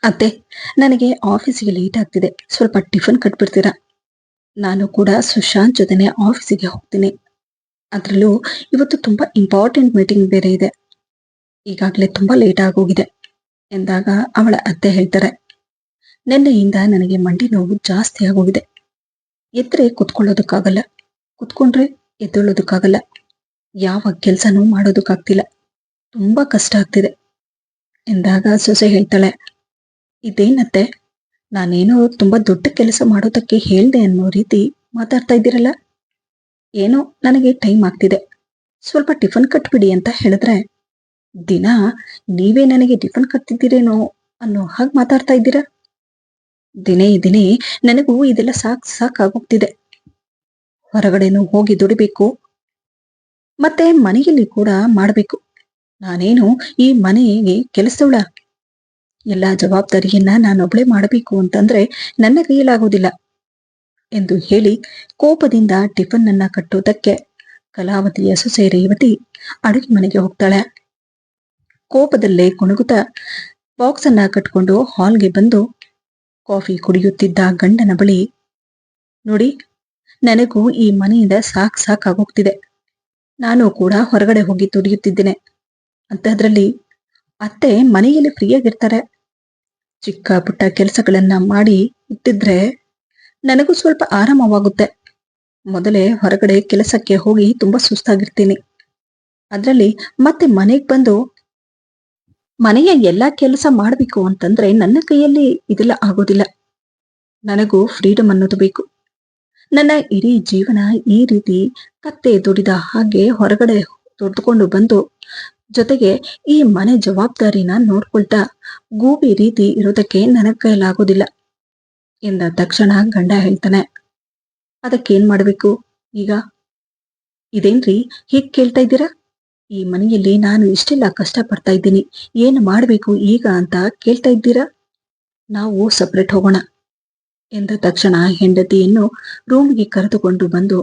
ಅತ್ತೆ, ನನಗೆ ಆಫೀಸಿಗೆ ಲೇಟ್ ಆಗ್ತಿದೆ. ಸ್ವಲ್ಪ ಟಿಫನ್ ಕಟ್ಬಿಡ್ತೀರಾ? ನಾನು ಕೂಡ ಸುಶಾಂತ್ ಜೊತೆನೆ ಆಫೀಸಿಗೆ ಹೋಗ್ತೀನಿ. ಅದ್ರಲ್ಲೂ ಇವತ್ತು ತುಂಬಾ ಇಂಪಾರ್ಟೆಂಟ್ ಮೀಟಿಂಗ್ ಬೇರೆ ಇದೆ. ಈಗಾಗಲೇ ತುಂಬಾ ಲೇಟ್ ಆಗೋಗಿದೆ ಎಂದಾಗ ಅವಳ ಅತ್ತೆ ಹೇಳ್ತಾರೆ, ನಿನ್ನೆಯಿಂದ ನನಗೆ ಮಂಡಿ ನೋವು ಜಾಸ್ತಿ ಆಗೋಗಿದೆ. ಎದ್ರೆ ಕುತ್ಕೊಳ್ಳೋದಕ್ಕಾಗಲ್ಲ, ಕುತ್ಕೊಂಡ್ರೆ ಎದ್ದೇಳೋದಕ್ಕಾಗಲ್ಲ. ಯಾವ ಕೆಲ್ಸನೂ ಮಾಡೋದಕ್ಕಾಗ್ತಿಲ್ಲ. ತುಂಬಾ ಕಷ್ಟ ಆಗ್ತಿದೆ ಎಂದಾಗ ಸೊಸೆ ಹೇಳ್ತಾಳೆ, ಇದೇನತ್ತೆ, ನಾನೇನೋ ತುಂಬಾ ದೊಡ್ಡ ಕೆಲಸ ಮಾಡೋದಕ್ಕೆ ಹೇಳ್ದೆ ಅನ್ನೋ ರೀತಿ ಮಾತಾಡ್ತಾ ಇದ್ದೀರಲ್ಲ. ಏನೋ ನನಗೆ ಟೈಮ್ ಆಗ್ತಿದೆ, ಸ್ವಲ್ಪ ಟಿಫನ್ ಕಟ್ಬಿಡಿ ಅಂತ ಹೇಳಿದ್ರೆ ದಿನ ನೀವೇ ನನಗೆ ಟಿಫನ್ ಕಟ್ತಿದ್ದೀರೇನೋ ಅನ್ನೋ ಹಾಗೆ ಮಾತಾಡ್ತಾ ಇದ್ದೀರಾ. ದಿನೇ ದಿನೇ ನನಗೂ ಇದೆಲ್ಲ ಸಾಕಾಗೋಗ್ತಿದೆ. ಹೊರಗಡೆನೂ ಹೋಗಿ ದುಡಿಬೇಕು, ಮತ್ತೆ ಮನೆಯಲ್ಲಿ ಕೂಡ ಮಾಡ್ಬೇಕು. ನಾನೇನು ಈ ಮನೆಗೆ ಕೆಲಸದವಳ? ಎಲ್ಲಾ ಜವಾಬ್ದಾರಿಯನ್ನ ನಾನೊಬ್ಳೆ ಮಾಡಬೇಕು ಅಂತಂದ್ರೆ ನನ್ನ ಕೈಯಲ್ಲಾಗೋದಿಲ್ಲ ಎಂದು ಹೇಳಿ ಕೋಪದಿಂದ ಟಿಫನ್ ಅನ್ನ ಕಟ್ಟುವುದಕ್ಕೆ ಕಲಾವತಿಯ ಸೊಸೆ ರೇವತಿ ಅಡುಗೆ ಮನೆಗೆ ಹೋಗ್ತಾಳೆ. ಕೋಪದಲ್ಲೇ ಕುಣುಗುತ್ತಾ ಬಾಕ್ಸ್ ಅನ್ನ ಕಟ್ಕೊಂಡು ಹಾಲ್ಗೆ ಬಂದು ಕಾಫಿ ಕುಡಿಯುತ್ತಿದ್ದ ಗಂಡನ ಬಳಿ, ನೋಡಿ, ನನಗೂ ಈ ಮನೆಯಿಂದ ಸಾಕಾಗೋಗ್ತಿದೆ. ನಾನು ಕೂಡ ಹೊರಗಡೆ ಹೋಗಿ ದುಡಿಯುತ್ತಿದ್ದೇನೆ. ಅಂತದ್ರಲ್ಲಿ ಅತ್ತೆ ಮನೆಯಲ್ಲಿ ಫ್ರೀಯಾಗಿರ್ತಾರೆ. ಚಿಕ್ಕ ಪುಟ್ಟ ಕೆಲಸಗಳನ್ನ ಮಾಡಿ ಇಟ್ಟಿದ್ರೆ ನನಗೂ ಸ್ವಲ್ಪ ಆರಾಮವಾಗುತ್ತೆ. ಮೊದಲೇ ಹೊರಗಡೆ ಕೆಲಸಕ್ಕೆ ಹೋಗಿ ತುಂಬಾ ಸುಸ್ತಾಗಿರ್ತೀನಿ. ಅದ್ರಲ್ಲಿ ಮತ್ತೆ ಮನೆಗ್ ಬಂದು ಮನೆಯ ಎಲ್ಲಾ ಕೆಲಸ ಮಾಡ್ಬೇಕು ಅಂತಂದ್ರೆ ನನ್ನ ಕೈಯಲ್ಲಿ ಇದೆಲ್ಲ ಆಗೋದಿಲ್ಲ. ನನಗೂ ಫ್ರೀಡಮ್ ಅನ್ನೋದು ಬೇಕು. ನನ್ನ ಇಡೀ ಜೀವನ ಈ ರೀತಿ ಕತ್ತೆ ದುಡಿದ ಹಾಗೆ ಹೊರಗಡೆ ದುಡ್ದುಕೊಂಡು ಬಂದು ಜೊತೆಗೆ ಈ ಮನೆ ಜವಾಬ್ದಾರಿನ ನೋಡ್ಕೊಳ್ತಾ ಗೂಬಿ ರೀತಿ ಇರೋದಕ್ಕೆ ನನ್ನ ಕೈಲಾಗೋದಿಲ್ಲ ಎಂದ ತಕ್ಷಣ ಗಂಡ ಹೇಳ್ತಾನೆ, ಅದಕ್ಕೇನ್ ಮಾಡ್ಬೇಕು ಈಗ? ಇದೇನ್ರಿ ಹೀಗ್ ಕೇಳ್ತಾ ಇದ್ದೀರಾ? ಈ ಮನೆಯಲ್ಲಿ ನಾನು ಇಷ್ಟೆಲ್ಲ ಕಷ್ಟ ಪಡ್ತಾ ಇದ್ದೀನಿ, ಏನು ಮಾಡ್ಬೇಕು ಈಗ ಅಂತ ಕೇಳ್ತಾ ಇದ್ದೀರಾ? ನಾವು ಸಪ್ರೇಟ್ ಹೋಗೋಣ ಎಂದ ತಕ್ಷಣ ಹೆಂಡತಿಯನ್ನು ರೂಮ್ಗೆ ಕರೆದುಕೊಂಡು ಬಂದು,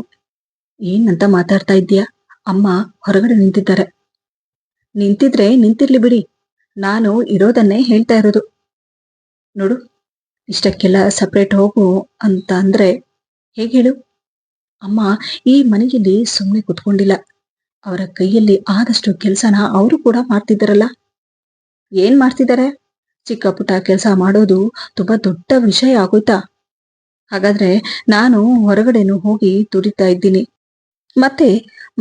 ಏನಂತ ಮಾತಾಡ್ತಾ ಇದ್ದೀಯಾ? ಅಮ್ಮ ಹೊರಗಡೆ ನಿಂತಿದ್ದಾರೆ. ನಿಂತಿದ್ರೆ ನಿಂತಿರ್ಲಿ ಬಿಡಿ, ನಾನು ಇರೋದನ್ನೇ ಹೇಳ್ತಾ ಇರೋದು. ನೋಡು, ಇಷ್ಟಕ್ಕೆಲ್ಲ ಸಪ್ರೇಟ್ ಹೋಗು ಅಂತ ಅಂದ್ರೆ ಹೇಗೆ ಹೇಳು? ಅಮ್ಮ ಈ ಮನೆಯಲ್ಲಿ ಸುಮ್ಮನೆ ಕುತ್ಕೊಂಡಿಲ್ಲ. ಅವರ ಕೈಯಲ್ಲಿ ಆದಷ್ಟು ಕೆಲಸನ ಅವರು ಕೂಡ ಮಾಡ್ತಿದ್ದಾರಲ್ಲ. ಏನ್ ಮಾಡ್ತಿದ್ದಾರೆ? ಚಿಕ್ಕ ಪುಟ್ಟ ಕೆಲಸ ಮಾಡೋದು ತುಂಬಾ ದೊಡ್ಡ ವಿಷಯ ಆಗೋಯ್ತಾ? ಹಾಗಾದ್ರೆ ನಾನು ಹೊರಗಡೆನು ಹೋಗಿ ದುಡಿತಾ ಇದ್ದೀನಿ, ಮತ್ತೆ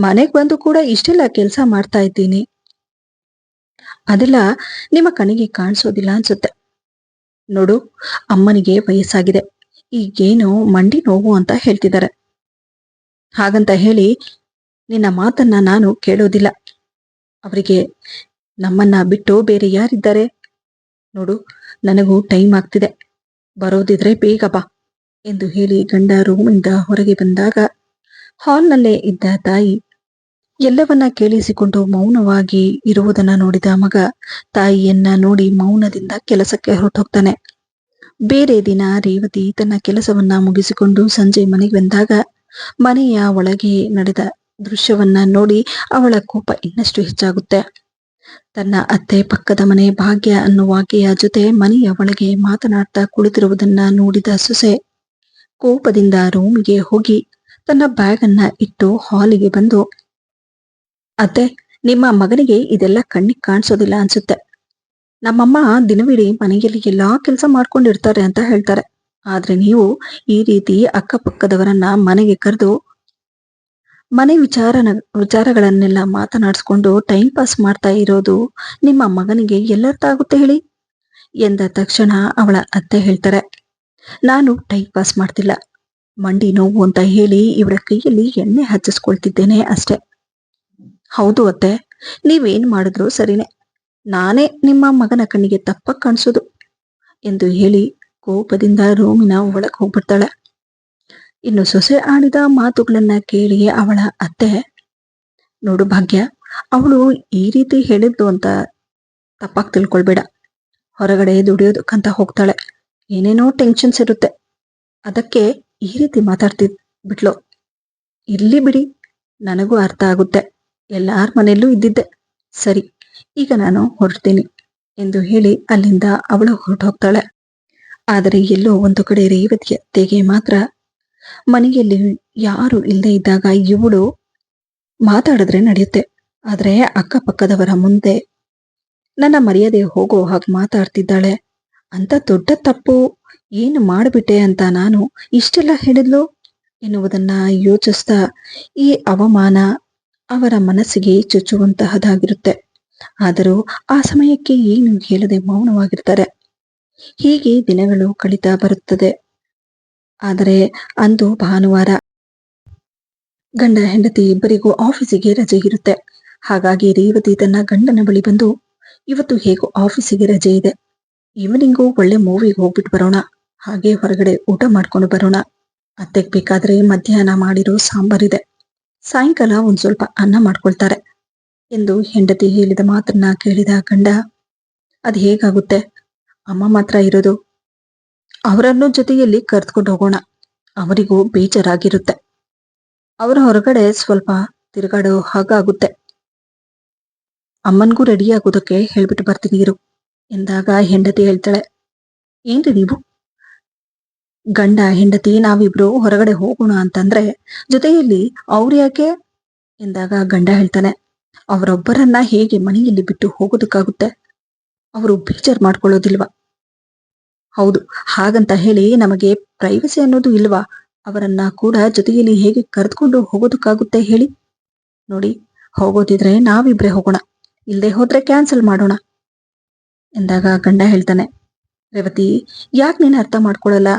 ಮನೆಗ್ ಬಂದು ಕೂಡ ಇಷ್ಟೆಲ್ಲ ಕೆಲಸ ಮಾಡ್ತಾ ಇದ್ದೀನಿ. ಅದೆಲ್ಲ ನಿಮ್ಮ ಕಣ್ಣಿಗೆ ಕಾಣಿಸೋದಿಲ್ಲ ಅನ್ಸುತ್ತೆ. ನೋಡು, ಅಮ್ಮನಿಗೆ ವಯಸ್ಸಾಗಿದೆ, ಈಗೇನು ಮಂಡಿ ನೋವು ಅಂತ ಹೇಳ್ತಿದ್ದಾರೆ. ಹಾಗಂತ ಹೇಳಿ ನಿನ್ನ ಮಾತನ್ನ ನಾನು ಕೇಳೋದಿಲ್ಲ. ಅವರಿಗೆ ನಮ್ಮನ್ನ ಬಿಟ್ಟು ಬೇರೆ ಯಾರಿದ್ದಾರೆ? ನೋಡು, ನನಗೂ ಟೈಮ್ ಆಗ್ತಿದೆ, ಬರೋದಿದ್ರೆ ಬೇಗ ಬಾ ಎಂದು ಹೇಳಿ ಗಂಡ ರೂಮಿಂದ ಹೊರಗೆ ಬಂದಾಗ ಹಾಲ್ನಲ್ಲೇ ಇದ್ದ ತಾಯಿ ಎಲ್ಲವನ್ನ ಕೇಳಿಸಿಕೊಂಡು ಮೌನವಾಗಿ ಇರುವುದನ್ನ ನೋಡಿದ ಮಗ ತಾಯಿಯನ್ನ ನೋಡಿ ಮೌನದಿಂದ ಕೆಲಸಕ್ಕೆ ಹೊರಟೋಗ್ತಾನೆ. ಬೇರೆ ದಿನ ರೇವತಿ ತನ್ನ ಕೆಲಸವನ್ನ ಮುಗಿಸಿಕೊಂಡು ಸಂಜೆ ಮನೆಗೆ ಬಂದಾಗ ಮನೆಯ ಒಳಗೆ ನಡೆದ ದೃಶ್ಯವನ್ನ ನೋಡಿ ಅವಳ ಕೋಪ ಇನ್ನಷ್ಟು ಹೆಚ್ಚಾಗುತ್ತೆ. ತನ್ನ ಅತ್ತೆ ಪಕ್ಕದ ಮನೆ ಭಾಗ್ಯ ಅನ್ನುವಾಕೆಯ ಜೊತೆ ಮನೆಯ ಒಳಗೆ ಮಾತನಾಡ್ತಾ ಕುಳಿತಿರುವುದನ್ನ ನೋಡಿದ ಸೊಸೆ ಕೋಪದಿಂದ ರೂಮಿಗೆ ಹೋಗಿ ತನ್ನ ಬ್ಯಾಗ್ ಅನ್ನ ಇಟ್ಟು ಹಾಲಿಗೆ ಬಂದು, ಅತ್ತೆ, ನಿಮ್ಮ ಮಗನಿಗೆ ಇದೆಲ್ಲ ಕಣ್ಣಿಗೆ ಕಾಣಿಸೋದಿಲ್ಲ ಅನ್ಸುತ್ತೆ. ನಮ್ಮಮ್ಮ ದಿನವಿಡೀ ಮನೆಯಲ್ಲಿ ಎಲ್ಲಾ ಕೆಲಸ ಮಾಡ್ಕೊಂಡಿರ್ತಾರೆ ಅಂತ ಹೇಳ್ತಾರೆ. ಆದ್ರೆ ನೀವು ಈ ರೀತಿ ಅಕ್ಕಪಕ್ಕದವರನ್ನ ಮನೆಗೆ ಕರೆದು ಮನೆ ವಿಚಾರಗಳನ್ನೆಲ್ಲ ಮಾತನಾಡಿಸ್ಕೊಂಡು ಟೈಮ್ ಪಾಸ್ ಮಾಡ್ತಾ ಇರೋದು ನಿಮ್ಮ ಮಗನಿಗೆ ಎಲ್ಲರ್ಥ ಆಗುತ್ತೆ ಹೇಳಿ ಎಂದ ತಕ್ಷಣ ಅವಳ ಅತ್ತೆ ಹೇಳ್ತಾರೆ, ನಾನು ಟೈಮ್ ಪಾಸ್ ಮಾಡ್ತಿಲ್ಲ, ಮಂಡಿ ನೋವು ಅಂತ ಹೇಳಿ ಇವರ ಕೈಯಲ್ಲಿ ಎಣ್ಣೆ ಹಚ್ಚಿಸ್ಕೊಳ್ತಿದ್ದೇನೆ ಅಷ್ಟೆ. ಹೌದು ಅತ್ತೆ, ನೀವೇನ್ ಮಾಡಿದ್ರು ಸರಿನೇ, ನಾನೇ ನಿಮ್ಮ ಮಗನ ಕಣ್ಣಿಗೆ ತಪ್ಪಾಗಿ ಕಾಣಿಸೋದು ಎಂದು ಹೇಳಿ ಕೋಪದಿಂದ ರೂಮಿನ ಒಳಗೆ ಹೋಗ್ಬಿಡ್ತಾಳೆ. ಇನ್ನು ಸೊಸೆ ಆಡಿದ ಮಾತುಗಳನ್ನ ಕೇಳಿ ಅವಳ ಅತ್ತೆ, ನೋಡು ಭಾಗ್ಯ, ಅವಳು ಈ ರೀತಿ ಹೇಳಿದ್ದು ಅಂತ ತಪ್ಪಾಗಿ ತಿಳ್ಕೊಳ್ಬೇಡ. ಹೊರಗಡೆ ದುಡಿಯೋದಕ್ಕಂತ ಹೋಗ್ತಾಳೆ, ಏನೇನೋ ಟೆನ್ಷನ್ಸ್ ಇರುತ್ತೆ, ಅದಕ್ಕೆ ಈ ರೀತಿ ಬಿಟ್ಲು. ಇರ್ಲಿ ಬಿಡಿ, ನನಗೂ ಅರ್ಥ ಆಗುತ್ತೆ, ಎಲ್ಲಾರ ಮನೆಯಲ್ಲೂ ಇದ್ದಿದ್ದೆ. ಸರಿ, ಈಗ ನಾನು ಹೊರಡ್ತೀನಿ. ಎಂದು ಹೇಳಿ ಅಲ್ಲಿಂದ ಅವಳು ಹೊರಟೋಗ್ತಾಳೆ. ಆದರೆ ಎಲ್ಲೋ ಒಂದು ಕಡೆ ರೇವತಿಯ ಅತ್ತೆಗೆ ಮಾತ್ರ ಮನೆಯಲ್ಲಿ ಯಾರು ಇಲ್ಲದೆ ಇದ್ದಾಗ ಇವಳು ಮಾತಾಡಿದ್ರೆ ನಡೆಯುತ್ತೆ. ಆದ್ರೆ ಅಕ್ಕಪಕ್ಕದವರ ಮುಂದೆ ನನ್ನ ಮರ್ಯಾದೆ ಹೋಗೋ ಹಾಗೆ ಮಾತಾಡ್ತಿದ್ದಾಳೆ. ಅಂತ ದೊಡ್ಡ ತಪ್ಪು ಏನು ಮಾಡಿಬಿಟ್ಟೆ ಅಂತ ನಾನು ಇಷ್ಟೆಲ್ಲ ಹೇಳಿದ್ಲು ಎನ್ನುವುದನ್ನ ಯೋಚಿಸ್ತಾ ಈ ಅವಮಾನ ಅವರ ಮನಸ್ಸಿಗೆ ಚುಚ್ಚುವಂತಹದ್ದಾಗಿರುತ್ತೆ. ಆದರೂ ಆ ಸಮಯಕ್ಕೆ ಏನು ಹೇಳದೆ ಮೌನವಾಗಿರ್ತಾರೆ. ಹೀಗೆ ದಿನಗಳು ಕಳೀತಾ ಬರುತ್ತದೆ. ಆದರೆ ಅಂದು ಭಾನುವಾರ. ಗಂಡ ಹೆಂಡತಿ ಇಬ್ಬರಿಗೂ ಆಫೀಸಿಗೆ ರಜೆ ಇರುತ್ತೆ. ಹಾಗಾಗಿ ರೇವತಿ ತನ್ನ ಗಂಡನ ಬಳಿ ಬಂದು, ಇವತ್ತು ಹೇಗೋ ಆಫೀಸಿಗೆ ರಜೆ ಇದೆ, ಈವ್ನಿಂಗು ಒಳ್ಳೆ ಮೂವಿಗೆ ಹೋಗ್ಬಿಟ್ಟು ಬರೋಣ, ಹಾಗೆ ಹೊರಗಡೆ ಊಟ ಮಾಡ್ಕೊಂಡು ಬರೋಣ. ಅತ್ತೆಗ್ ಬೇಕಾದ್ರೆ ಮಧ್ಯಾಹ್ನ ಮಾಡಿರೋ ಸಾಂಬಾರಿದೆ, ಸಾಯಂಕಾಲ ಒಂದ್ ಸ್ವಲ್ಪ ಅನ್ನ ಮಾಡ್ಕೊಳ್ತಾರೆ ಎಂದು ಹೆಂಡತಿ ಹೇಳಿದ ಮಾತನ್ನ ಕೇಳಿದ ಗಂಡ, ಅದ್ ಹೇಗಾಗುತ್ತೆ, ಅಮ್ಮ ಮಾತ್ರ ಇರೋದು, ಅವರನ್ನು ಜೊತೆಯಲ್ಲಿ ಕರೆದುಕೊಂಡು ಹೋಗೋಣ, ಅವರಿಗೂ ಬೇಜಾರಾಗಿರುತ್ತೆ, ಅವರ ಹೊರಗಡೆ ಸ್ವಲ್ಪ ತಿರುಗಾಡೋ ಹಾಗಾಗುತ್ತೆ, ಅಮ್ಮನ್ಗೂ ರೆಡಿ ಆಗೋದಕ್ಕೆ ಹೇಳ್ಬಿಟ್ಟು ಬರ್ತೀನಿ ಇರು ಎಂದಾಗ ಹೆಂಡತಿ ಹೇಳ್ತಾಳೆ, ಏನ್ರಿ ನೀವು ಗಂಡ ಹೆಂಡತಿ ನಾವಿಬ್ರು ಹೊರಗಡೆ ಹೋಗೋಣ ಅಂತಂದ್ರೆ ಜೊತೆಯಲ್ಲಿ ಅವ್ರು ಯಾಕೆ ಎಂದಾಗ ಗಂಡ ಹೇಳ್ತಾನೆ, ಅವರೊಬ್ಬರನ್ನ ಹೇಗೆ ಮನೆಯಲ್ಲಿ ಬಿಟ್ಟು ಹೋಗೋದಕ್ಕಾಗುತ್ತೆ, ಅವರು ಬೇಜಾರ್ ಮಾಡ್ಕೊಳ್ಳೋದಿಲ್ವಾ, ಹೌದು ಹಾಗಂತ ಹೇಳಿ ನಮಗೆ ಪ್ರೈವಸಿ ಅನ್ನೋದು ಇಲ್ವಾ, ಅವರನ್ನ ಕೂಡ ಜೊತೆಯಲ್ಲಿ ಹೇಗೆ ಕರೆದುಕೊಂಡು ಹೋಗೋದಕ್ಕಾಗುತ್ತೆ ಹೇಳಿ, ನೋಡಿ ಹೋಗೋದಿದ್ರೆ ನಾವಿಬ್ರೆ ಹೋಗೋಣ, ಇಲ್ಲದೆ ಹೋದ್ರೆ ಕ್ಯಾನ್ಸಲ್ ಮಾಡೋಣ ಎಂದಾಗ ಗಂಡ ಹೇಳ್ತಾನೆ, ರೇವತಿ ಯಾಕೆ ನೀನು ಅರ್ಥ ಮಾಡ್ಕೊಳ್ಳಲ್ಲ,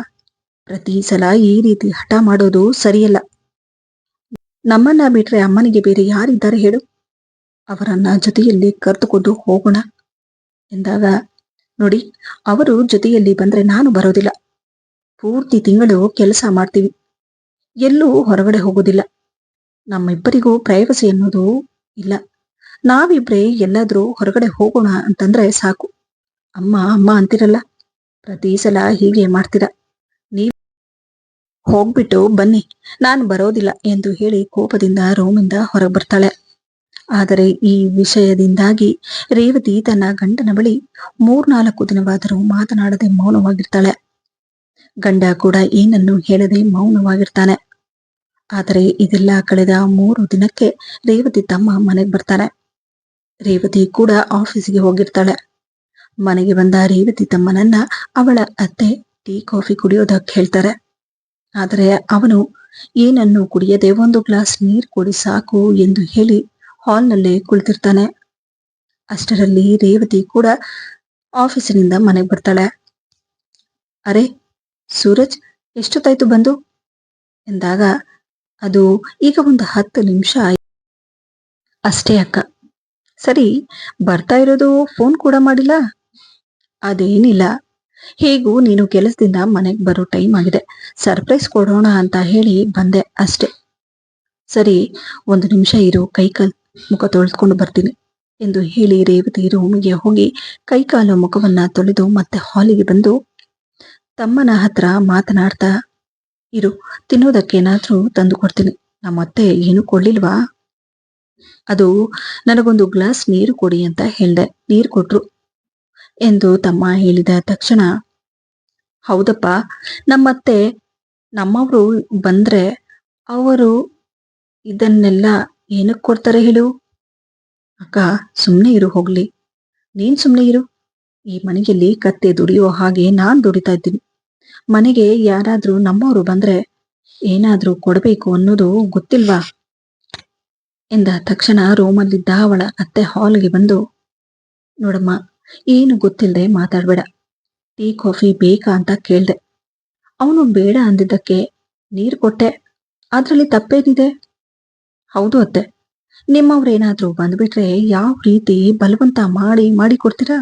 ಪ್ರತಿ ಸಲ ಈ ರೀತಿ ಹಠ ಮಾಡೋದು ಸರಿಯಲ್ಲ, ನಮ್ಮನ್ನ ಬಿಟ್ರೆ ಅಮ್ಮನಿಗೆ ಬೇರೆ ಯಾರಿದ್ದಾರೆ ಹೇಳು, ಅವರನ್ನ ಜೊತೆಯಲ್ಲಿ ಕರೆದುಕೊಂಡು ಹೋಗೋಣ ಎಂದಾಗ, ನೋಡಿ ಅವರು ಜೊತೆಯಲ್ಲಿ ಬಂದ್ರೆ ನಾನು ಬರೋದಿಲ್ಲ, ಪೂರ್ತಿ ತಿಂಗಳು ಕೆಲಸ ಮಾಡ್ತೀವಿ, ಎಲ್ಲೂ ಹೊರಗಡೆ ಹೋಗೋದಿಲ್ಲ, ನಮ್ಮಿಬ್ಬರಿಗೂ ಪ್ರೈವಸಿ ಅನ್ನೋದು ಇಲ್ಲ, ನಾವಿಬ್ರೇ ಎಲ್ಲಾದ್ರೂ ಹೊರಗಡೆ ಹೋಗೋಣ ಅಂತಂದ್ರೆ ಸಾಕು, ಅಮ್ಮ ಅಮ್ಮ ಅಂತಿರಲ್ಲ, ಪ್ರತಿ ಸಲ ಹೀಗೆ ಮಾಡ್ತೀರಾ, ನೀವ್ ಹೋಗ್ಬಿಟ್ಟು ಬನ್ನಿ, ನಾನು ಬರೋದಿಲ್ಲ ಎಂದು ಹೇಳಿ ಕೋಪದಿಂದ ರೂಮಿಂದ ಹೊರಗೆ ಬರ್ತಾಳೆ. ಆದರೆ ಈ ವಿಷಯದಿಂದಾಗಿ ರೇವತಿ ತನ್ನ ಗಂಡನ ಬಳಿ 3-4 ದಿನವಾದರೂ ಮಾತನಾಡದೆ ಮೌನವಾಗಿರ್ತಾಳೆ. ಗಂಡ ಕೂಡ ಏನನ್ನು ಹೇಳದೆ ಮೌನವಾಗಿರ್ತಾನೆ. ಆದರೆ ಇದೆಲ್ಲ ಕಳೆದ 3 ದಿನಕ್ಕೆ ರೇವತಿ ತಮ್ಮ ಮನೆಗೆ ಬರ್ತಾನೆ. ರೇವತಿ ಕೂಡ ಆಫೀಸಿಗೆ ಹೋಗಿರ್ತಾಳೆ. ಮನೆಗೆ ಬಂದ ರೇವತಿ ತಮ್ಮನನ್ನ ಅವಳ ಅತ್ತೆ ಟೀ ಕಾಫಿ ಕುಡಿಯೋದಕ್ಕೆ ಹೇಳ್ತಾರೆ. ಆದರೆ ಅವನು ಏನನ್ನು ಕುಡಿಯದೆ 1 ಗ್ಲಾಸ್ ನೀರು ಕೊಡಿ ಸಾಕು ಎಂದು ಹೇಳಿ ಹಾಲ್ನಲ್ಲೇ ಕುಳಿತಿರ್ತಾನೆ. ಅಷ್ಟರಲ್ಲಿ ರೇವತಿ ಕೂಡ ಆಫೀಸಿನಿಂದ ಮನೆಗೆ ಬರ್ತಾಳೆ. ಅರೆ ಸೂರಜ್, ಎಷ್ಟೊತ್ತಾಯ್ತು ಬಂದು ಎಂದಾಗ, ಅದು ಈಗ ಒಂದು 10 ನಿಮಿಷ ಅಷ್ಟೇ ಅಕ್ಕ. ಸರಿ, ಬರ್ತಾ ಇರೋದು ಫೋನ್ ಕೂಡ ಮಾಡಿಲ್ಲ. ಅದೇನಿಲ್ಲ, ಹೇಗೂ ನೀನು ಕೆಲಸದಿಂದ ಮನೆಗೆ ಬರೋ ಟೈಮ್ ಆಗಿದೆ, ಸರ್ಪ್ರೈಸ್ ಕೊಡೋಣ ಅಂತ ಹೇಳಿ ಬಂದೆ ಅಷ್ಟೆ. ಸರಿ, 1 ನಿಮಿಷ ಇರು, ಕೈಕಾಲು ಮುಖ ತೊಳೆದುಕೊಂಡು ಬರ್ತೀನಿ ಎಂದು ಹೇಳಿ ರೇವತಿ ರೂಮಿಗೆ ಹೋಗಿ ಕೈಕಾಲು ಮುಖವನ್ನ ತೊಳೆದು ಮತ್ತೆ ಹಾಲಿಗೆ ಬಂದು ತಮ್ಮನ ಹತ್ರ ಮಾತನಾಡ್ತಾ, ಇರು, ತಿನ್ನೋದಕ್ಕೇನಾದ್ರೂ ತಂದು ಕೊಡ್ತೀನಿ, ನಮ್ಮತ್ತೆ ಏನು ಕೊಡ್ಲಿಲ್ವಾ, ಅದು ನನಗೊಂದು ಗ್ಲಾಸ್ ನೀರು ಕೊಡಿ ಅಂತ ಹೇಳ್ದೆ, ನೀರು ಕೊಟ್ರು ಎಂದು ತಮ್ಮ ಹೇಳಿದ ತಕ್ಷಣ, ಹೌದಪ್ಪ, ನಮ್ಮತ್ತೆ ನಮ್ಮವರು ಬಂದ್ರೆ ಅವರು ಇದನ್ನೆಲ್ಲ ಏನಕ್ಕೆ ಕೊಡ್ತಾರೆ ಹೇಳು, ಅಕ್ಕ ಸುಮ್ಮನೆ ಇರು, ಹೋಗ್ಲಿ, ನೀನ್ ಸುಮ್ಮನೆ ಇರು, ಈ ಮನೆಯಲ್ಲಿ ಕತ್ತೆ ದುಡಿಯೋ ಹಾಗೆ ನಾನ್ ದುಡಿತಾ ಇದ್ದೀನಿ, ಮನೆಗೆ ಯಾರಾದ್ರೂ ನಮ್ಮವರು ಬಂದ್ರೆ ಏನಾದ್ರೂ ಕೊಡಬೇಕು ಅನ್ನೋದು ಗೊತ್ತಿಲ್ವಾ ಎಂದ ತಕ್ಷಣ ರೂಮಲ್ಲಿದ್ದ ಅವಳ ಅತ್ತೆ ಹಾಲ್ಗೆ ಬಂದು, ನೋಡಮ್ಮ, ಏನು ಗೊತ್ತಿಲ್ಲದೆ ಮಾತಾಡ್ಬೇಡ, ಟೀ ಕಾಫಿ ಬೇಕಾ ಅಂತ ಕೇಳ್ದೆ, ಅವನು ಬೇಡ ಅಂದಿದ್ದಕ್ಕೆ ನೀರು ಕೊಟ್ಟೆ, ಅದ್ರಲ್ಲಿ ತಪ್ಪೇನಿದೆ, ಹೌದು ಅತ್ತೆ, ನಿಮ್ಮವ್ರೇನಾದ್ರೂ ಬಂದ್ಬಿಟ್ರೆ ಯಾವ ರೀತಿ ಬಲವಂತ ಮಾಡಿ ಕೊಡ್ತೀರಾ,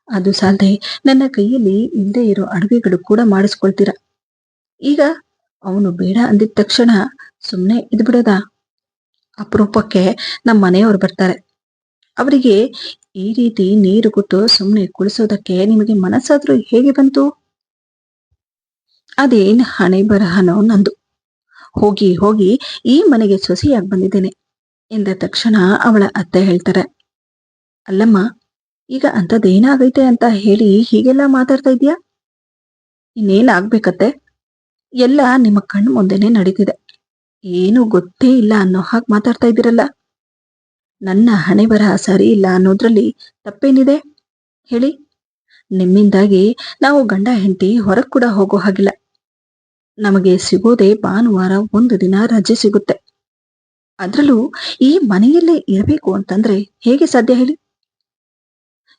ಅದು ಸಾಲದೆ ನನ್ನ ಕೈಯಲ್ಲಿ ಇಲ್ಲದೆ ಇರೋ ಅಡುಗೆಗಳು ಕೂಡ ಮಾಡಿಸ್ಕೊಳ್ತೀರಾ, ಈಗ ಅವನು ಬೇಡ ಅಂದಿದ ತಕ್ಷಣ ಸುಮ್ಮನೆ ಇದ್ಬಿಡೋದಾ, ಅಪರೂಪಕ್ಕೆ ನಮ್ಮ ಮನೆಯವರು ಬರ್ತಾರೆ, ಅವರಿಗೆ ಈ ರೀತಿ ನೀರು ಕೊಟ್ಟು ಸುಮ್ಮನೆ ಕುಳಿಸೋದಕ್ಕೆ ನಿಮಗೆ ಮನಸ್ಸಾದ್ರೂ ಹೇಗೆ ಬಂತು, ಅದೇನ್ ಹಣೆ ಬರಹನೋ ನಂದು, ಹೋಗಿ ಹೋಗಿ ಈ ಮನೆಗೆ ಸೊಸೆಯಾಗಿ ಬಂದಿದ್ದೇನೆ ಎಂದ ತಕ್ಷಣ ಅವಳ ಅತ್ತೆ ಹೇಳ್ತಾರೆ, ಅಲ್ಲಮ್ಮ, ಈಗ ಅಂಥದ್ದೇನಾಗೈತೆ ಅಂತ ಹೇಳಿ ಹೀಗೆಲ್ಲ ಮಾತಾಡ್ತಾ ಇದ್ಯಾ? ಇನ್ನೇನ್ ಆಗ್ಬೇಕತ್ತೆ? ಎಲ್ಲ ನಿಮ್ಮ ಕಣ್ಣು ಮುಂದೆನೆ ನಡೀತಿದೆ. ಏನು ಗೊತ್ತೇ ಇಲ್ಲ ಅನ್ನೋ ಹಾಗೆ ಮಾತಾಡ್ತಾ ಇದ್ದೀರಲ್ಲ. ನನ್ನ ಹಣೆಬರಹ ಸರಿ ಇಲ್ಲ ಅನ್ನೋದ್ರಲ್ಲಿ ತಪ್ಪೇನಿದೆ ಹೇಳಿ? ನಿಮ್ಮಿಂದಾಗಿ ನಾವು ಗಂಡ ಹೆಂಡತಿ ಹೊರಗ್ ಕೂಡ ಹೋಗೋ ಹಾಗಿಲ್ಲ. ನಮಗೆ ಸಿಗೋದೇ ಭಾನುವಾರ ಒಂದು ದಿನ ರಜೆ ಸಿಗುತ್ತೆ. ಅದ್ರಲ್ಲೂ ಈ ಮನೆಯಲ್ಲೇ ಇರಬೇಕು ಅಂತಂದ್ರೆ ಹೇಗೆ ಸಾಧ್ಯ ಹೇಳಿ?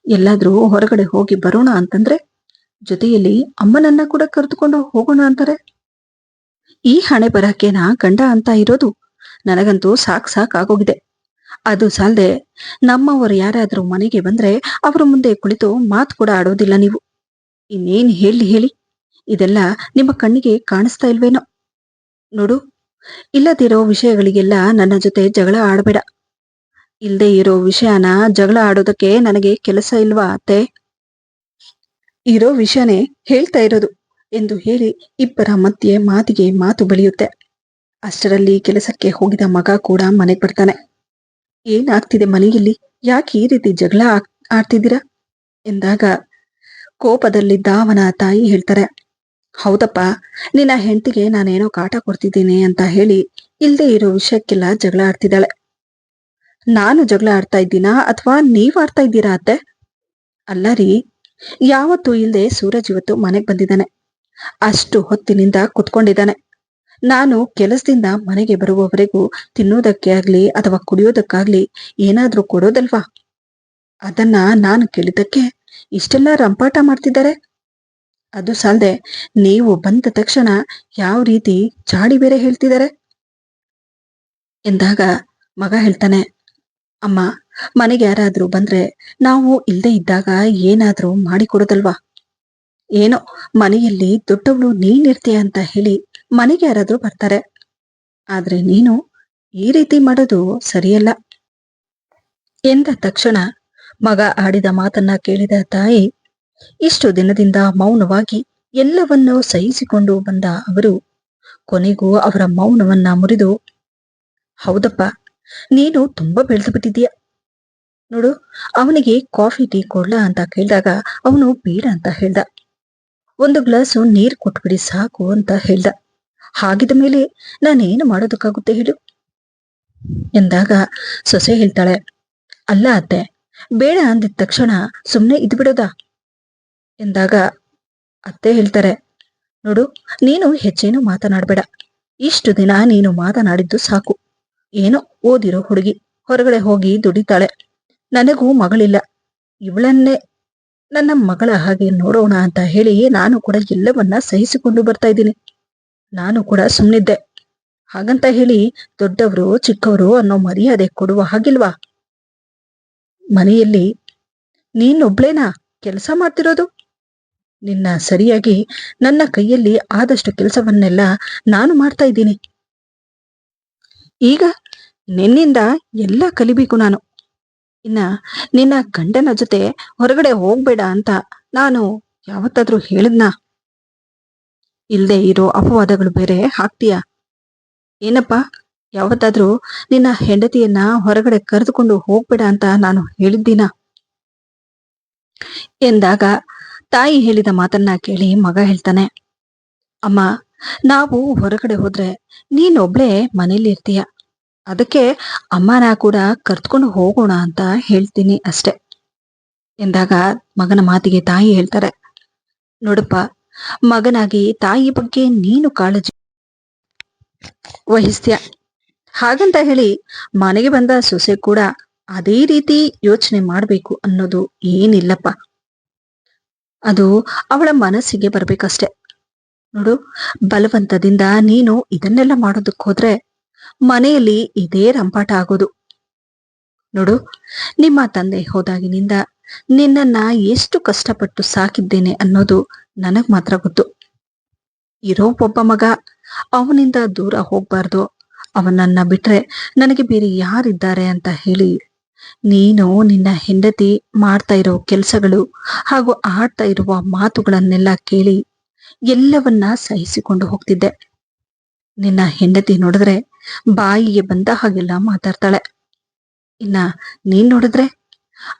ಎಲ್ಲಾದ್ರೂ ಹೊರಗಡೆ ಹೋಗಿ ಬರೋಣ ಅಂತಂದ್ರೆ ಜೊತೆಯಲ್ಲಿ ಅಮ್ಮನನ್ನ ಕೂಡ ಕರೆದುಕೊಂಡು ಹೋಗೋಣ ಅಂತಾರೆ. ಈ ಹಣೆ ಬರಹಕ್ಕೇನ ಗಂಡ ಅಂತ ಇರೋದು? ನನಗಂತೂ ಸಾಕ್ ಆಗೋಗಿದೆ. ಅದು ಸಾಲ್ದೆ ನಮ್ಮವರು ಯಾರಾದ್ರೂ ಮನೆಗೆ ಬಂದ್ರೆ ಅವರ ಮುಂದೆ ಕುಳಿತು ಮಾತು ಕೂಡ ಆಡೋದಿಲ್ಲ ನೀವು. ಇನ್ನೇನ್ ಹೇಳಿ? ಇದೆಲ್ಲ ನಿಮ್ಮ ಕಣ್ಣಿಗೆ ಕಾಣಿಸ್ತಾ ಇಲ್ವೇನೋ? ನೋಡು, ಇಲ್ಲದಿರೋ ವಿಷಯಗಳಿಗೆಲ್ಲ ನನ್ನ ಜೊತೆ ಜಗಳ ಆಡಬೇಡ. ಇಲ್ದೇ ಇರೋ ವಿಷಯನ ಜಗಳ ಆಡೋದಕ್ಕೆ ನನಗೆ ಕೆಲಸ ಇಲ್ವಾ ಅತ್ತೆ? ಇರೋ ವಿಷಯನೇ ಹೇಳ್ತಾ ಇರೋದು ಎಂದು ಹೇಳಿ ಇಬ್ಬರ ಮಧ್ಯೆ ಮಾತಿಗೆ ಮಾತು ಬೆಳೆಯುತ್ತೆ. ಅಷ್ಟರಲ್ಲಿ ಕೆಲಸಕ್ಕೆ ಹೋಗಿದ ಮಗ ಕೂಡ ಮನೆಗೆ ಬರ್ತಾನೆ. ಏನಾಗ್ತಿದೆ ಮನೆಯಲ್ಲಿ? ಯಾಕೆ ಈ ರೀತಿ ಜಗಳ ಆಡ್ತಿದ್ದೀರಾ ಎಂದಾಗ ಕೋಪದಲ್ಲಿದ್ದ ಅವನ ತಾಯಿ ಹೇಳ್ತಾರೆ, ಹೌದಪ್ಪ, ನಿನ್ನ ಹೆಂಡತಿಗೆ ನಾನೇನೋ ಕಾಟ ಕೊಡ್ತಿದ್ದೀನಿ ಅಂತ ಹೇಳಿ ಇಲ್ದೇ ಇರೋ ವಿಷಯಕ್ಕೆಲ್ಲ ಜಗಳ ಆಡ್ತಿದ್ದಾಳೆ. ನಾನು ಜಗಳ ಆಡ್ತಾ ಇದ್ದೀನಾ ಅಥವಾ ನೀವ್ ಆಡ್ತಾ ಇದ್ದೀರಾ ಅತ್ತೆ? ಅಲ್ಲ ರೀ, ಯಾವತ್ತೂ ಇಲ್ದೆ ಸೂರಜ್ ಇವತ್ತು ಮನೆಗ್ ಬಂದಿದ್ದಾನೆ. ಅಷ್ಟು ಹೊತ್ತಿನಿಂದ ಕುತ್ಕೊಂಡಿದ್ದಾನೆ. ನಾನು ಕೆಲಸದಿಂದ ಮನೆಗೆ ಬರುವವರೆಗೂ ತಿನ್ನೋದಕ್ಕೆ ಆಗ್ಲಿ ಅಥವಾ ಕುಡಿಯೋದಕ್ಕಾಗ್ಲಿ ಏನಾದ್ರೂ ಕೊಡೋದಲ್ವಾ? ಅದನ್ನ ನಾನು ಕೇಳಿದ್ದಕ್ಕೆ ಇಷ್ಟೆಲ್ಲ ರಂಪಾಟ ಮಾಡ್ತಿದ್ದಾರೆ. ಅದು ಸಾಲ್ದೆ ನೀವು ಬಂದ ತಕ್ಷಣ ಯಾವ ರೀತಿ ಚಾಡಿ ಬೇರೆ ಹೇಳ್ತಿದ್ದಾರೆ ಎಂದಾಗ ಮಗ ಹೇಳ್ತಾನೆ, ಅಮ್ಮ, ಮನೆಗೆ ಯಾರಾದ್ರೂ ಬಂದ್ರೆ ನಾವು ಇಲ್ದೇ ಇದ್ದಾಗ ಏನಾದ್ರೂ ಮಾಡಿಕೊಡೋದಲ್ವಾ? ಏನೋ ಮನೆಯಲ್ಲಿ ದೊಡ್ಡವಳು ನೀನಿರ್ತೀಯ ಅಂತ ಹೇಳಿ ಮನೆಗೆ ಯಾರಾದ್ರೂ ಬರ್ತಾರೆ. ಆದ್ರೆ ನೀನು ಈ ರೀತಿ ಮಾಡೋದು ಸರಿಯಲ್ಲ ಎಂದ ತಕ್ಷಣ ಮಗ ಆಡಿದ ಮಾತನ್ನ ಕೇಳಿದ ತಾಯಿ ಇಷ್ಟು ದಿನದಿಂದ ಮೌನವಾಗಿ ಎಲ್ಲವನ್ನೂ ಸಹಿಸಿಕೊಂಡು ಬಂದ ಅವರು ಕೊನೆಗೂ ಅವರ ಮೌನವನ್ನ ಮುರಿದು, ಹೌದಪ್ಪ, ನೀನು ತುಂಬಾ ಬೆಳೆದು ಬಿಟ್ಟಿದೀಯ. ನೋಡು, ಅವನಿಗೆ ಕಾಫಿ ಟೀ ಕೊಡ್ಲಾ ಅಂತ ಕೇಳಿದಾಗ ಅವನು ಬೇಡ ಅಂತ ಹೇಳ್ದ. ಒಂದು ಗ್ಲಾಸು ನೀರ್ ಕೊಟ್ಬಿಡಿ ಸಾಕು ಅಂತ ಹೇಳ್ದ. ಹಾಗಿದ ಮೇಲೆ ನಾನೇನು ಮಾಡೋದಕ್ಕಾಗುತ್ತೆ ಹೇಳು ಎಂದಾಗ ಸೊಸೆ ಹೇಳ್ತಾಳೆ, ಅಲ್ಲ ಅತ್ತೆ, ಬೇಡ ಅಂದಿದ ತಕ್ಷಣ ಸುಮ್ನೆ ಇದ್ ಬಿಡೋದಾ ಎಂದಾಗ ಅತ್ತೆ ಹೇಳ್ತಾರೆ, ನೋಡು, ನೀನು ಹೆಚ್ಚೇನು ಮಾತನಾಡ್ಬೇಡ. ಇಷ್ಟು ದಿನ ನೀನು ಮಾತನಾಡಿದ್ದು ಸಾಕು. ಏನೋ ಓದಿರೋ ಹುಡುಗಿ ಹೊರಗಡೆ ಹೋಗಿ ದುಡಿತಾಳೆ. ನನಗೂ ಮಗಳಿಲ್ಲ. ಇವಳನ್ನೇ ನನ್ನ ಮಗಳ ಹಾಗೆ ನೋಡೋಣ ಅಂತ ಹೇಳಿ ನಾನು ಕೂಡ ಎಲ್ಲವನ್ನ ಸಹಿಸಿಕೊಂಡು ಬರ್ತಾ ಇದ್ದೀನಿ. ನಾನು ಕೂಡ ಸುಮ್ಮನಿದ್ದೆ. ಹಾಗಂತ ಹೇಳಿ ದೊಡ್ಡವರು ಚಿಕ್ಕವರು ಅನ್ನೋ ಮರ್ಯಾದೆ ಕೊಡುವ ಹಾಗಿಲ್ವಾ? ಮನೆಯಲ್ಲಿ ನೀನೊಬ್ಳೇನಾ ಕೆಲಸ ಮಾಡ್ತಿರೋದು? ನಿನ್ನ ಸರಿಯಾಗಿ ನನ್ನ ಕೈಯಲ್ಲಿ ಆದಷ್ಟು ಕೆಲಸವನ್ನೆಲ್ಲ ನಾನು ಮಾಡ್ತಾ ಇದ್ದೀನಿ. ಈಗ ನಿನ್ನಿಂದ ಎಲ್ಲ ಕಲಿಬೇಕು ನಾನು. ಇನ್ನ ನಿನ್ನ ಗಂಡನ ಜೊತೆ ಹೊರಗಡೆ ಹೋಗ್ಬೇಡ ಅಂತ ನಾನು ಯಾವತ್ತಾದ್ರೂ ಹೇಳಿದ್ನಾ? ಇಲ್ದೇ ಇರೋ ಅಪವಾದಗಳು ಬೇರೆ ಹಾಕ್ತೀಯ. ಏನಪ್ಪಾ, ಯಾವತ್ತಾದ್ರೂ ನಿನ್ನ ಹೆಂಡತಿಯನ್ನ ಹೊರಗಡೆ ಕರೆದುಕೊಂಡು ಹೋಗ್ಬೇಡ ಅಂತ ನಾನು ಹೇಳಿದ್ದೀನ ಎಂದಾಗ ತಾಯಿ ಹೇಳಿದ ಮಾತನ್ನ ಕೇಳಿ ಮಗ ಹೇಳ್ತಾನೆ, ಅಮ್ಮ, ನಾವು ಹೊರಗಡೆ ಹೋದ್ರೆ ನೀನೊಬ್ಳೇ ಮನೇಲಿ ಇರ್ತೀಯ. ಅದಕ್ಕೆ ಅಮ್ಮನ ಕೂಡ ಕರ್ತ್ಕೊಂಡು ಹೋಗೋಣ ಅಂತ ಹೇಳ್ತೀನಿ ಅಷ್ಟೆ ಎಂದಾಗ ಮಗನ ಮಾತಿಗೆ ತಾಯಿ ಹೇಳ್ತಾರೆ, ನೋಡಪ್ಪ, ಮಗನಾಗಿ ತಾಯಿ ಬಗ್ಗೆ ನೀನು ಕಾಳಜಿ ವಹಿಸ್ತೀಯ. ಹಾಗಂತ ಹೇಳಿ ಮನೆಗೆ ಬಂದ ಸೊಸೆ ಕೂಡ ಅದೇ ರೀತಿ ಯೋಚನೆ ಮಾಡ್ಬೇಕು ಅನ್ನೋದು ಏನಿಲ್ಲಪ್ಪ. ಅದು ಅವಳ ಮನಸ್ಸಿಗೆ ಬರ್ಬೇಕಷ್ಟೆ. ನೋಡು, ಬಲವಂತದಿಂದ ನೀನು ಇದನ್ನೆಲ್ಲ ಮಾಡೋದಕ್ಕೆ ಹೋದ್ರೆ ಮನೆಯಲ್ಲಿ ಇದೇ ರಂಪಾಟ ಆಗೋದು. ನೋಡು, ನಿಮ್ಮ ತಂದೆ ಹೋದಾಗಿನಿಂದ ನಿನ್ನನ್ನ ಎಷ್ಟು ಕಷ್ಟಪಟ್ಟು ಸಾಕಿದ್ದೇನೆ ಅನ್ನೋದು ನನಗ್ ಮಾತ್ರ ಗೊತ್ತು. ಇರೋ ಒಬ್ಬ ಮಗ, ಅವನಿಂದ ದೂರ ಹೋಗ್ಬಾರ್ದು, ಅವನನ್ನ ಬಿಟ್ರೆ ನನಗೆ ಬೇರೆ ಯಾರಿದ್ದಾರೆ ಅಂತ ಹೇಳಿ ನೀನು ನಿನ್ನ ಹೆಂಡತಿ ಮಾಡ್ತಾ ಇರೋ ಕೆಲಸಗಳು ಹಾಗೂ ಆಡ್ತಾ ಇರುವ ಮಾತುಗಳನ್ನೆಲ್ಲ ಕೇಳಿ ಎಲ್ಲವನ್ನ ಸಹಿಸಿಕೊಂಡು ಹೋಗ್ತಿದ್ದೆ. ನಿನ್ನ ಹೆಂಡತಿ ನೋಡಿದ್ರೆ ಬಾಯಿಗೆ ಬಂದ ಹಾಗೆಲ್ಲ ಮಾತಾಡ್ತಾಳೆ. ಇನ್ನ ನೀನ್ ನೋಡಿದ್ರೆ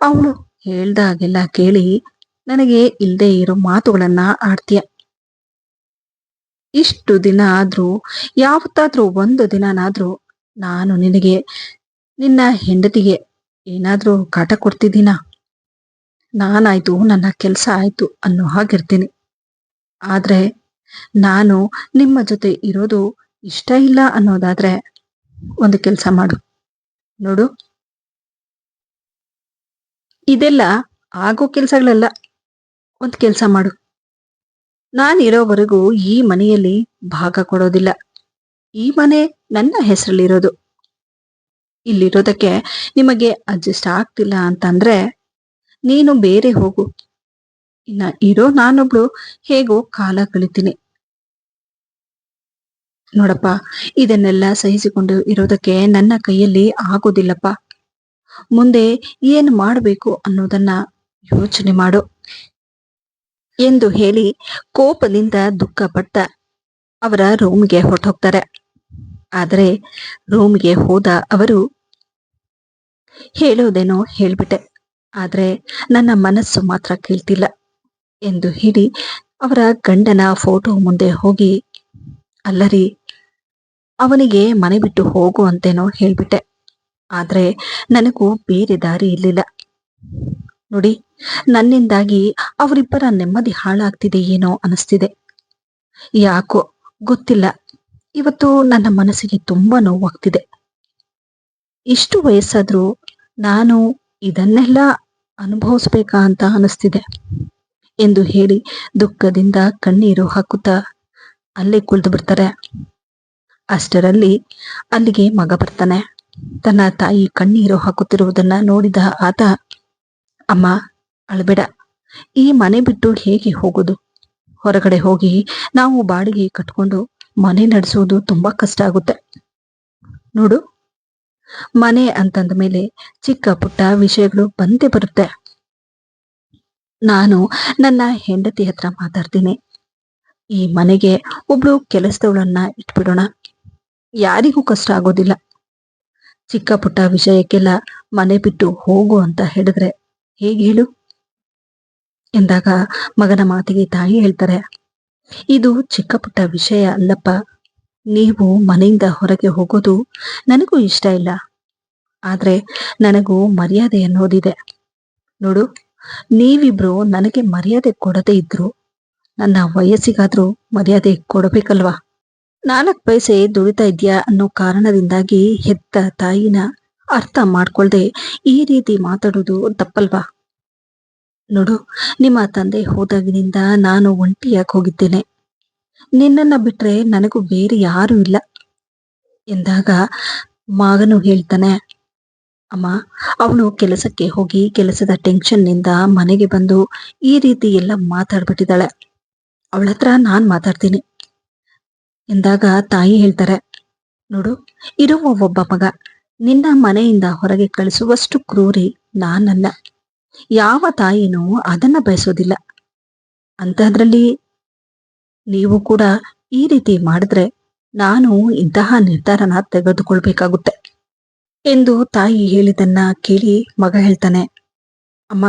ಅವಳು ಹೇಳ್ದಾಗೆಲ್ಲ ಕೇಳಿ ನನಗೆ ಇಲ್ದೇ ಇರೋ ಮಾತುಗಳನ್ನ ಆಡ್ತೀಯ. ಇಷ್ಟು ದಿನ ಆದ್ರೂ ಯಾವತ್ತಾದ್ರೂ ಒಂದು ದಿನನಾದ್ರೂ ನಾನು ನಿನಗೆ ನಿನ್ನ ಹೆಂಡತಿಗೆ ಏನಾದ್ರೂ ಕಾಟ ಕೊಡ್ತಿದ್ದೀನಾ? ನಾನಾಯ್ತು ನನ್ನ ಕೆಲ್ಸ ಆಯ್ತು ಅನ್ನೋ ಹಾಗಿರ್ತೀನಿ. ಆದ್ರೆ ನಾನು ನಿಮ್ಮ ಜೊತೆ ಇರೋದು ಇಷ್ಟ ಇಲ್ಲ ಅನ್ನೋದಾದ್ರೆ ಒಂದು ಕೆಲ್ಸ ಮಾಡು. ನೋಡು, ಇದೆಲ್ಲ ಆಗೋ ಕೆಲ್ಸಗಳೆಲ್ಲ. ಒಂದ್ ಕೆಲ್ಸ ಮಾಡು. ನಾನಿರೋವರೆಗೂ ಈ ಮನೆಯಲ್ಲಿ ಭಾಗ ಕೊಡೋದಿಲ್ಲ. ಈ ಮನೆ ನನ್ನ ಹೆಸರಲ್ಲಿರೋದು. ಇಲ್ಲಿರೋದಕ್ಕೆ ನಿಮಗೆ ಅಡ್ಜಸ್ಟ್ ಆಗ್ತಿಲ್ಲ ಅಂತಂದ್ರೆ ನೀನು ಬೇರೆ ಹೋಗು. ಇನ್ನ ಇರೋ ನಾನೊಬ್ಳು ಹೇಗೋ ಕಾಲ ಕಳಿತೀನಿ. ನೋಡಪ್ಪ, ಇದನ್ನೆಲ್ಲ ಸಹಿಸಿಕೊಂಡು ಇರೋದಕ್ಕೆ ನನ್ನ ಕೈಯಲ್ಲಿ ಆಗೋದಿಲ್ಲಪ್ಪ. ಮುಂದೆ ಏನ್ ಮಾಡ್ಬೇಕು ಅನ್ನೋದನ್ನ ಯೋಚನೆ ಮಾಡು ಎಂದು ಹೇಳಿ ಕೋಪದಿಂದ ದುಃಖಪಟ್ಟ ಅವರ ರೂಮ್ಗೆ ಹೊರಟೋಗ್ತಾರೆ. ಆದರೆ ರೂಮ್ಗೆ ಹೋದ ಅವರು ಹೇಳೋದೇನೋ ಹೇಳ್ಬಿಟ್ಟೆ, ಆದ್ರೆ ನನ್ನ ಮನಸ್ಸು ಮಾತ್ರ ಕೇಳ್ತಿಲ್ಲ ಎಂದು ಹೇಳಿ ಅವರ ಗಂಡನ ಫೋಟೋ ಮುಂದೆ ಹೋಗಿ, ಅಲ್ಲರಿ, ಅವನಿಗೆ ಮನೆ ಬಿಟ್ಟು ಹೋಗು ಅಂತೇನೋ ಹೇಳ್ಬಿಟ್ಟೆ. ಆದ್ರೆ ನನಗೂ ಬೇರೆ ದಾರಿ ಇರ್ಲಿಲ್ಲ. ನೋಡಿ, ನನ್ನಿಂದಾಗಿ ಅವರಿಬ್ಬರ ನೆಮ್ಮದಿ ಹಾಳಾಗ್ತಿದೆ ಏನೋ ಅನಿಸ್ತಿದೆ. ಯಾಕೋ ಗೊತ್ತಿಲ್ಲ, ಇವತ್ತು ನನ್ನ ಮನಸ್ಸಿಗೆ ತುಂಬಾ ನೋವಾಗ್ತಿದೆ. ಇಷ್ಟು ವಯಸ್ಸಾದ್ರೂ ನಾನು ಇದನ್ನೆಲ್ಲ ಅನುಭವಿಸ್ಬೇಕಾ ಅಂತ ಅನಿಸ್ತಿದೆ ಎಂದು ಹೇಳಿ ದುಃಖದಿಂದ ಕಣ್ಣೀರು ಹಾಕುತ್ತಾ ಅಲ್ಲೇ ಕುಳಿತು ಬಿಡ್ತಾರೆ. ಅಷ್ಟರಲ್ಲಿ ಅಲ್ಲಿಗೆ ಮಗ ಬರ್ತಾನೆ. ತನ್ನ ತಾಯಿ ಕಣ್ಣೀರು ಹಾಕುತ್ತಿರುವುದನ್ನ ನೋಡಿದ ಆತ, ಅಮ್ಮ, ಅಳಬೇಡ, ಈ ಮನೆ ಬಿಟ್ಟು ಹೇಗೆ ಹೋಗೋದು? ಹೊರಗಡೆ ಹೋಗಿ ನಾವು ಬಾಡಿಗೆ ಕಟ್ಕೊಂಡು ಮನೆ ನಡೆಸುವುದು ತುಂಬಾ ಕಷ್ಟ ಆಗುತ್ತೆ. ನೋಡು, ಮನೆ ಅಂತಂದ ಮೇಲೆ ಚಿಕ್ಕ ಪುಟ್ಟ ವಿಷಯಗಳು ಬಂದೇ ಬರುತ್ತೆ. ನಾನು ನನ್ನ ಹೆಂಡತಿ ಹತ್ರ ಮಾತಾಡ್ತೀನಿ. ಈ ಮನೆಗೆ ಒಬ್ಳು ಕೆಲಸದವಳನ್ನ ಇಟ್ಬಿಡೋಣ. ಯಾರಿಗೂ ಕಷ್ಟ ಆಗೋದಿಲ್ಲ. ಚಿಕ್ಕ ಪುಟ್ಟ ವಿಷಯಕ್ಕೆಲ್ಲ ಮನೆ ಬಿಟ್ಟು ಹೋಗು ಅಂತ ಹೇಳಿದ್ರೆ ಹೇಗೆ ಹೇಳು ಎಂದಾಗ ಮಗನ ಮಾತಿಗೆ ತಾಯಿ ಹೇಳ್ತಾರೆ, ಇದು ಚಿಕ್ಕ ಪುಟ್ಟ ವಿಷಯ ಅಲ್ಲಪ್ಪ. ನೀವು ಮನೆಯಿಂದ ಹೊರಗೆ ಹೋಗೋದು ನನಗೂ ಇಷ್ಟ ಇಲ್ಲ. ಆದ್ರೆ ನನಗೂ ಮರ್ಯಾದೆ ಅನ್ನೋದಿದೆ. ನೋಡು, ನೀವಿಬ್ರು ನನಗೆ ಮರ್ಯಾದೆ ಕೊಡದೇ ಇದ್ರು ನನ್ನ ವಯಸ್ಸಿಗಾದ್ರೂ ಮರ್ಯಾದೆ ಕೊಡಬೇಕಲ್ವಾ? 4 ಪೈಸೆ ದುಡಿತಾ ಇದ್ಯಾ ಅನ್ನೋ ಕಾರಣದಿಂದಾಗಿ ಹೆತ್ತ ತಾಯಿನ ಅರ್ಥ ಮಾಡ್ಕೊಳ್ದೆ ಈ ರೀತಿ ಮಾತಾಡೋದು ತಪ್ಪಲ್ವಾ? ನೋಡು, ನಿಮ್ಮ ತಂದೆ ಹೋದಾಗಿನಿಂದ ನಾನು ಒಂಟಿಯಾಗಿ ಹೋಗಿದ್ದೇನೆ. ನಿನ್ನನ್ನ ಬಿಟ್ರೆ ನನಗೂ ಬೇರೆ ಯಾರು ಇಲ್ಲ ಎಂದಾಗ ಮಗನು ಹೇಳ್ತಾನೆ, ಅಮ್ಮ, ಅವಳು ಕೆಲಸಕ್ಕೆ ಹೋಗಿ ಕೆಲಸದ ಟೆನ್ಷನ್ನಿಂದ ಮನೆಗೆ ಬಂದು ಈ ರೀತಿ ಎಲ್ಲ ಮಾತಾಡ್ಬಿಟ್ಟಿದ್ದಾಳೆ. ಅವಳ ಹತ್ರ ನಾನ್ ಮಾತಾಡ್ತೀನಿ ಎಂದಾಗ ತಾಯಿ ಹೇಳ್ತಾರೆ, ನೋಡು, ಇರುವ ಒಬ್ಬ ಮಗ ನಿನ್ನ ಮನೆಯಿಂದ ಹೊರಗೆ ಕಳಿಸುವಷ್ಟು ಕ್ರೂರಿ ನಾನಲ್ಲ. ಯಾವ ತಾಯಿನೂ ಅದನ್ನ ಬಯಸೋದಿಲ್ಲ. ಅಂತಹದ್ರಲ್ಲಿ ನೀವು ಕೂಡ ಈ ರೀತಿ ಮಾಡಿದ್ರೆ ನಾನು ಇಂತಹ ನಿರ್ಧಾರನ ತೆಗೆದುಕೊಳ್ಬೇಕಾಗುತ್ತೆ ಎಂದು ತಾಯಿ ಹೇಳಿದನ್ನ ಕೇಳಿ ಮಗ ಹೇಳ್ತಾನೆ, ಅಮ್ಮ,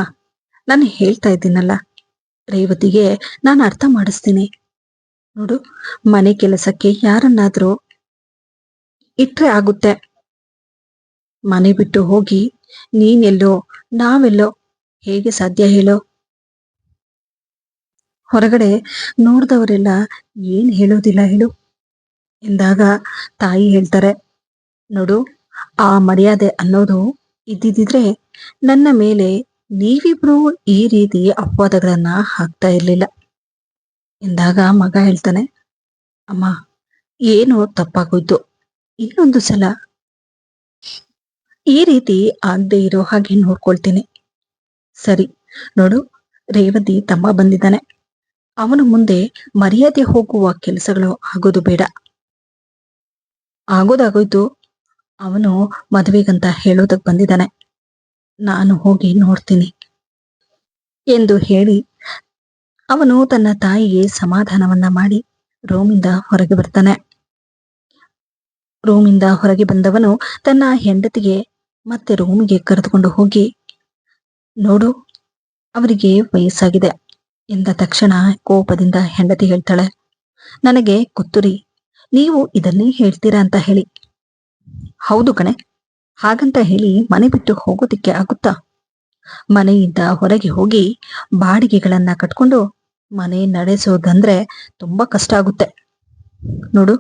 ನಾನು ಹೇಳ್ತಾ ಇದ್ದೀನಲ್ಲ, ರೇವತಿಗೆ ನಾನು ಅರ್ಥ ಮಾಡಿಸ್ತೀನಿ. ನೋಡು, ಮನೆ ಕೆಲಸಕ್ಕೆ ಯಾರನ್ನಾದ್ರೂ ಇಟ್ರೆ ಆಗುತ್ತೆ. ಮನೆ ಬಿಟ್ಟು ಹೋಗಿ ನೀನೆಲ್ಲೋ ನಾವೆಲ್ಲೋ ಹೇಗೆ ಸಾಧ್ಯ ಹೇಳೋ? ಹೊರಗಡೆ ನೋಡ್ದವರೆಲ್ಲ ಏನ್ ಹೇಳೋದಿಲ್ಲ ಹೇಳು ಎಂದಾಗ ತಾಯಿ ಹೇಳ್ತಾರೆ, ನೋಡು, ಆ ಮರ್ಯಾದೆ ಅನ್ನೋದು ಇದ್ದಿದ್ರೆ ನನ್ನ ಮೇಲೆ ನೀವಿಬ್ರು ಈ ರೀತಿ ಅಪವಾದಗಳನ್ನ ಹಾಕ್ತಾ ಇರ್ಲಿಲ್ಲ ಎಂದಾಗ ಮಗ ಹೇಳ್ತಾನೆ, ಅಮ್ಮ, ಏನೋ ತಪ್ಪಾಗೋಯ್ತು. ಇನ್ನೊಂದು ಸಲ ಈ ರೀತಿ ಆಗದೆ ಇರೋ ಹಾಗೆ ನೋಡ್ಕೊಳ್ತೀನಿ. ಸರಿ, ನೋಡು, ರೇವತಿ ತಮ್ಮ ಬಂದಿದ್ದಾನೆ. ಅವನು ಮುಂದೆ ಮರ್ಯಾದೆ ಹೋಗುವ ಕೆಲಸಗಳು ಆಗೋದು ಬೇಡ. ಆಗೋದಾಗೋಯ್ತು. ಅವನು ಮದುವೆಗಂತ ಹೇಳೋದಕ್ ಬಂದಿದ್ದಾನೆ. ನಾನು ಹೋಗಿ ನೋಡ್ತೀನಿ ಎಂದು ಹೇಳಿ ಅವನು ತನ್ನ ತಾಯಿಗೆ ಸಮಾಧಾನವನ್ನ ಮಾಡಿ ರೂಮಿಂದ ಹೊರಗೆ ಬರ್ತಾನೆ. ರೂಮಿಂದ ಹೊರಗೆ ಬಂದವನು ತನ್ನ ಹೆಂಡತಿಗೆ ಮತ್ತೆ ರೂಮಿಗೆ ಕರೆದುಕೊಂಡು ಹೋಗಿ, ನೋಡು, ಅವರಿಗೆ ವಯಸ್ಸಾಗಿದೆ ಎಂದ ತಕ್ಷಣ ಕೋಪದಿಂದ ಹೆಂಡತಿ ಹೇಳ್ತಾಳೆ, ನನಗೆ ಗೊತ್ತುರಿ, ನೀವು ಇದನ್ನೇ ಹೇಳ್ತೀರಾ ಅಂತ ಹೇಳಿ. ಹೌದು ಕಣೆ, ಹಾಗಂತ ಹೇಳಿ ಮನೆ ಬಿಟ್ಟು ಹೋಗೋದಿಕ್ಕೆ ಆಗುತ್ತಾ? ಮನೆಯಿಂದ ಹೊರಗೆ ಹೋಗಿ ಬಾಡಿಗೆಗಳನ್ನ ಕಟ್ಕೊಂಡು ಮನೆ ನಡೆಸೋದಂದ್ರೆ ತುಂಬಾ ಕಷ್ಟ ಆಗುತ್ತೆ. ನೋಡು,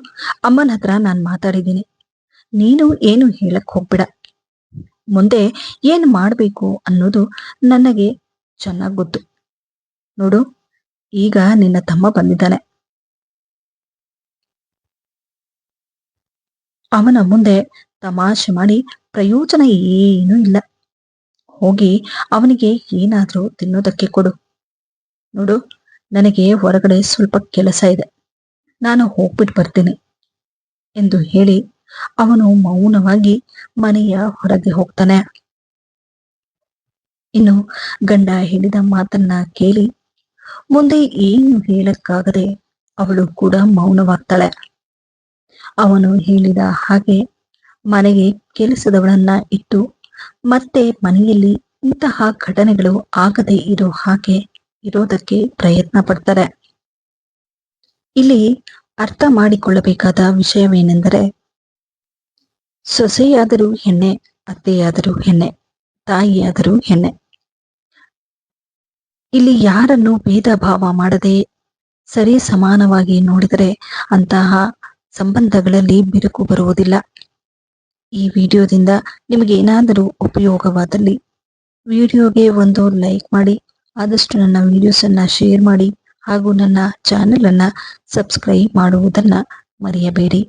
ಅಮ್ಮನ ಹತ್ರ ನಾನ್ ಮಾತಾಡಿದ್ದೀನಿ. ನೀನು ಏನು ಹೇಳಕ್ ಹೋಗ್ಬೇಡ. ಮುಂದೆ ಏನ್ ಮಾಡ್ಬೇಕು ಅನ್ನೋದು ನನಗೆ ಚೆನ್ನಾಗ್ ಗೊತ್ತು. ನೋಡು, ಈಗ ನಿನ್ನ ತಮ್ಮ ಬಂದಿದ್ದಾನೆ. ಅವನ ಮುಂದೆ ತಮಾಷೆ ಮಾಡಿ ಪ್ರಯೋಜನ ಏನೂ ಇಲ್ಲ. ಹೋಗಿ ಅವನಿಗೆ ಏನಾದ್ರೂ ತಿನ್ನೋದಕ್ಕೆ ಕೊಡು. ನೋಡು, ನನಗೆ ಹೊರಗಡೆ ಸ್ವಲ್ಪ ಕೆಲಸ ಇದೆ, ನಾನು ಹೋಗ್ಬಿಟ್ಟು ಬರ್ತೀನಿ ಎಂದು ಹೇಳಿ ಅವನು ಮೌನವಾಗಿ ಮನೆಯ ಹೊರಗೆ ಹೋಗ್ತಾನೆ. ಇನ್ನು ಗಂಡ ಹೇಳಿದ ಮಾತನ್ನ ಕೇಳಿ ಮುಂದೆ ಏನು ಹೇಳಕ್ಕಾಗದೆ ಅವಳು ಕೂಡ ಮೌನವಾಗ್ತಾಳೆ. ಅವನು ಹೇಳಿದ ಹಾಗೆ ಮನೆಗೆ ಕೆಲಸದವಳನ್ನ ಇಟ್ಟು ಮತ್ತೆ ಮನೆಯಲ್ಲಿ ಇಂತಹ ಘಟನೆಗಳು ಆಗದೆ ಇರೋ ಹಾಗೆ ಇರೋದಕ್ಕೆ ಪ್ರಯತ್ನ ಪಡ್ತಾರೆ. ಇಲ್ಲಿ ಅರ್ಥ ಮಾಡಿಕೊಳ್ಳಬೇಕಾದ ವಿಷಯವೇನೆಂದರೆ, ಸೊಸೆಯಾದರೂ ಹೆಣ್ಣೆ, ಅತ್ತೆಯಾದರೂ ಹೆಣ್ಣೆ, ತಾಯಿಯಾದರೂ ಹೆಣ್ಣೆ. ಇಲ್ಲಿ ಯಾರನ್ನು ಭೇದ ಭಾವ ಮಾಡದೆ ಸರಿ ಸಮಾನವಾಗಿ ನೋಡಿದರೆ ಅಂತಹ ಸಂಬಂಧಗಳಲ್ಲಿ ಬಿರುಕು ಬರುವುದಿಲ್ಲ. ಈ ವಿಡಿಯೋದಿಂದ ನಿಮಗೆ ಏನಾದರೂ ಉಪಯೋಗವಾದಲ್ಲಿ ವಿಡಿಯೋಗೆ ಒಂದು ಲೈಕ್ ಮಾಡಿ, ಆದಷ್ಟು ನನ್ನ ವಿಡಿಯೋಸ್ ಅನ್ನ ಶೇರ್ ಮಾಡಿ ಹಾಗೂ ನನ್ನ ಚಾನೆಲ್ ಅನ್ನ ಸಬ್ಸ್ಕ್ರೈಬ್ ಮಾಡುವುದನ್ನ ಮರೆಯಬೇಡಿ.